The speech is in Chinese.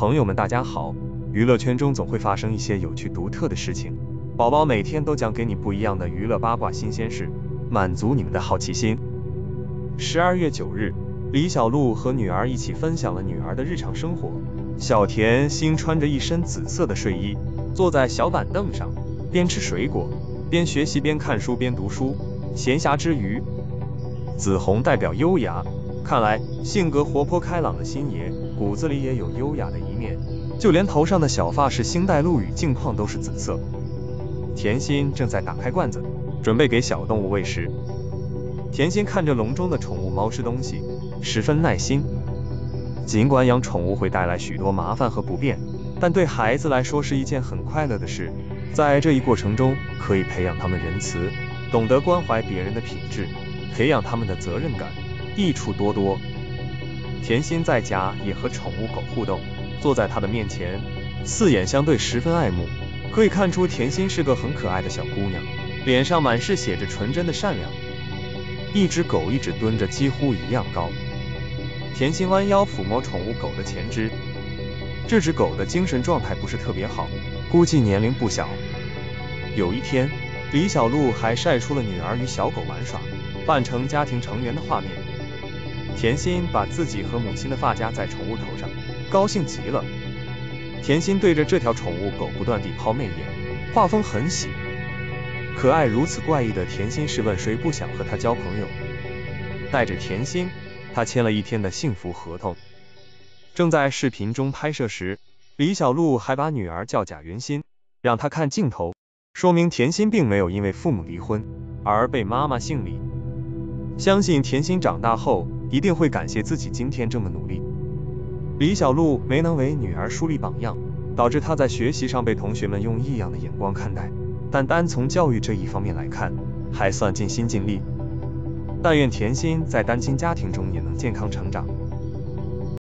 朋友们，大家好！娱乐圈中总会发生一些有趣独特的事情，宝宝每天都将给你不一样的娱乐八卦新鲜事，满足你们的好奇心。12月9日，李小璐和女儿一起分享了女儿的日常生活。小甜心穿着一身紫色的睡衣，坐在小板凳上，边吃水果，边学习，边看书，边读书。闲暇之余，紫红代表优雅，看来性格活泼开朗的星爷骨子里也有优雅的一面，就连头上的小发饰星黛露与镜框都是紫色。甜心正在打开罐子，准备给小动物喂食。甜心看着笼中的宠物猫吃东西，十分耐心。尽管养宠物会带来许多麻烦和不便，但对孩子来说是一件很快乐的事。在这一过程中，可以培养他们仁慈、懂得关怀别人的品质，培养他们的责任感，益处多多。甜心在家也和宠物狗互动，坐在它的面前，四眼相对，十分爱慕。可以看出甜心是个很可爱的小姑娘，脸上满是写着纯真的善良。一只狗一直蹲着，几乎一样高。甜心弯腰抚摸宠物狗的前肢，这只狗的精神状态不是特别好，估计年龄不小。有一天，李小璐还晒出了女儿与小狗玩耍，扮成家庭成员的画面。甜心把自己和母亲的发夹在宠物头上，高兴极了。甜心对着这条宠物狗不断地抛媚眼，画风很喜。可爱如此怪异的甜心，试问谁不想和她交朋友？带着甜心，她签了1天的幸福合同。正在视频中拍摄时，李小璐还把女儿叫贾云欣，让她看镜头，说明甜心并没有因为父母离婚而被妈妈姓李。相信甜心长大后一定会感谢自己今天这么努力。李小璐没能为女儿树立榜样，导致她在学习上被同学们用异样的眼光看待，但单从教育这一方面来看，还算尽心尽力。但愿甜心在单亲家庭中也能健康成长。